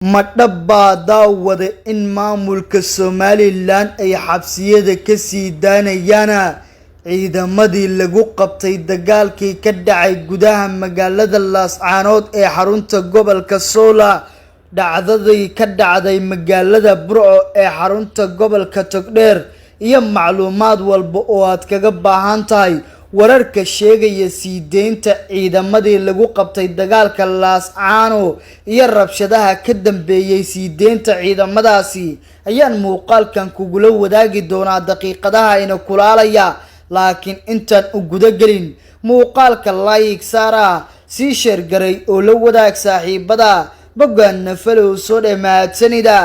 Ma dhabbaa daawade in maamulka Somaliland ay xabsiyada ka sii daanayaan ciidamadii lagu qabtay dagaalkii ka dhacay gudaha magaalada Laascaanood ee xarunta gobolka Sola dhacdadii ka dhacday magaalada Burco ee xarunta gobolka Togdheer iyo macluumaad walba oo aad kaga baahan tahay wararka sheegaya sii deynta ciidamadii lagu qabtay dagaalka Laascaanood iyo rabshadaha ka dambeeyay sii deynta ciidamadaasi ayaan muuqaalkan kugula wadaagi doonaa daqiiqadaha ina kulaalaya laakiin intaan u guda gelin muuqaalka like saara si share garay oo la wadaag saaxiibada bogan follow soo dhamaadsanida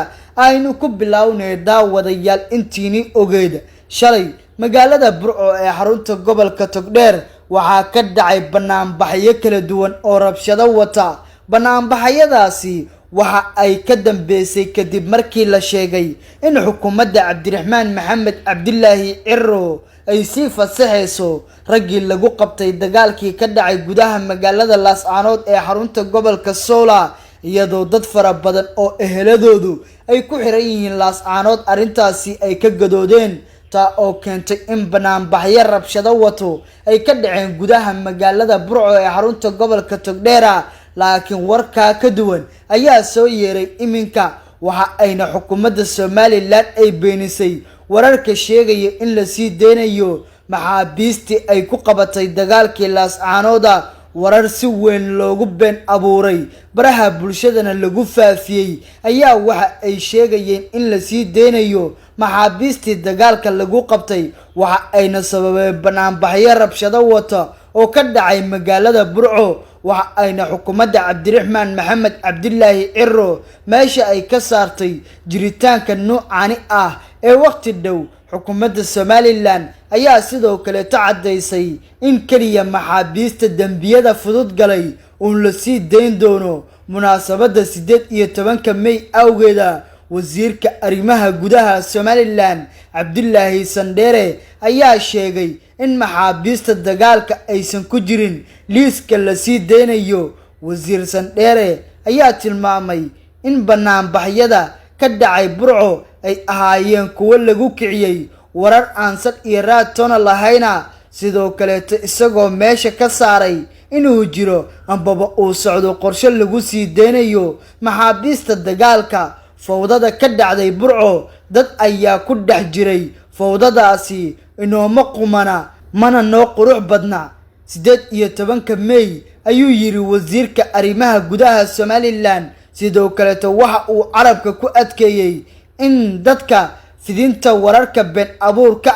aynu ku bilownay daawadayaal intiini ogeyd shalay magaalada Burco ee xarunta gobolka Togdheer waxaa ka dhacay banaanbaxyo kala duwan oo rabshado wata banaanbaxyadaasi waxa ay ka dambeysay kadib markii la sheegay in xukuumadda Cabdiraxmaan Maxamed Cabdillaahi Cirro ay si fasaxayso raggii lagu qabtay dagaalkii ka dhacay gudaha magaalada Laascaanood ee xarunta gobolka Sola iyadoo dad fara badan oo eheladoodu ay ku xiran yihiin Laascaanood arintaasi ay ka gadoodeen taa oo keentay in banaanbaxyo rabshado wato ay ka dhaceen gudaha magaalada Burco ee xarunta gobolka Togdheer laakiin warka ka duwan ayaa soo yeeray iminka waxa ayna xukuumadda Somaliland ay beenisay wararka sheegaya in la sii deynayo maxaabiistii ay ku qabatay dagaalkii Laascaanood warar si weyn loogu been abuuray baraha bulshadana lagu faafiyay ayaa waxa ay sheegayeen in la sii deynayo maxaabiistii dagaalka lagu qabtay waxa ayna sababay banaanbaxyo rabshado wata oo ka dhacay magaalada Burco waxa ayna xukuumadda Cabdiraxmaan Maxamed Cabdillaahi Cirro meesha ay ka saartay jiritaanka noocaani ee waqti dhow xukuumadda Somaliland ayaa sidoo kale tacadeysay in kaliya maxaabiista dambiyada fudud galay oo la sii deyn doono munaasabadda 18 May awgeeda wasiirka arrimaha gudaha Somaliland Cabdillaahi Sandheere ayaa sheegay in maxaabiista dagaalka aysan ku jirin liiska la sii deynayo wasiir Sandheere ayaa tilmaamay in banaanbaxyada ka dhacay Burco ay ahaayeen kuwo lagu kiciyay warar aan sad iyo raad toona lahayna sidoo kale isagoo meesha ka saaray inuu jiro ambaba uu socdo qorshe lagu sii deynayo maxaabiista dagaalka fawdada ka dhacday Burco dad ayaa ku dhex jiray fawdadaasi inooma qumana mana noo qurux badna 18 May ayuu yiri wasiirka arrimaha gudaha Somaliland sidoo kale waxa uu carabka ku adkeeyay in dadka fidinta wararka been abuurka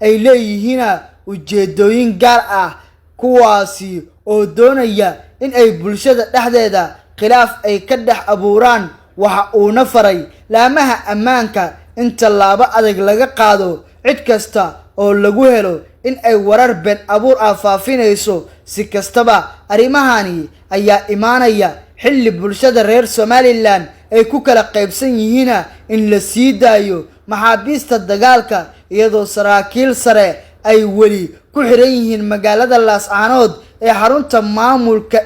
ay leeyihiin ujeedooyin gaar kuwaasi oo doonaya in ay bulshada dhexdeeda khilaaf ay ka dhex abuuraan waxa uu na faray laamaha ammaanka in tallaabo adag laga qaado cid kasta oo lagu helo in ay warar been abuur faafinayso si kastaba arimahani ayaa imaanaya xilli bulshada reer Somaliland ay ku kala qaybsan yihiin in la sii daayo maxaabiista dagaalka iyadoo saraakiil sare ay weli ku xiran yihiin magaalada Laascaanood ee xarunta maamulka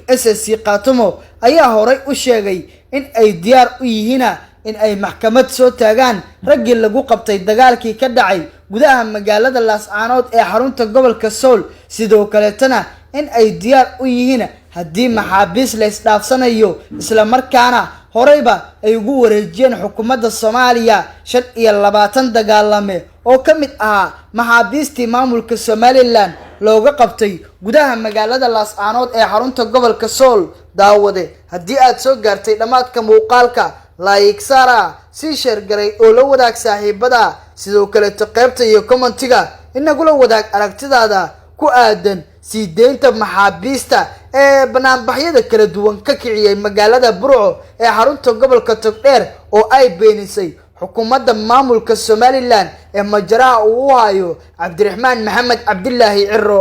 SSC Qaatumo ayaa horay u sheegay in ay diyaar u yihiin in ay maxkamad soo taagaan raggii lagu qabtay dagaalkii ka dhacay gudaha magaalada Laascaanood ee xarunta gobolka Sool sidoo kale tana in ay diyaar u yihiin haddii maxaabiis la isdhaafsanayo isla markaana horeyba ay ugu wareejiyeen xukuumadda Soomaaliya 25 dagaalame oo ka mid maxaabiistii maamulka Somaliland looga qabtay gudaha magaalada Laascaanood ee xarunta gobolka Sool daawade haddii aad soo gaartay dhamaadka muuqaalka like saara si share garay oo la wadaag saaxiibada sidoo kale qaybta iyo commentiga inagula wadaag aragtidaada ku aadan sii deynta maxaabiista ee banaanbaxyada kala duwan ka kiciyay magaalada Burco ee xarunta gobolka Togdheer oo ay beenisay xukuumadda maamulka Somaliland ee majaraha uu hayo Cabdiraxmaan Maxamed Cabdillaahi Cirro.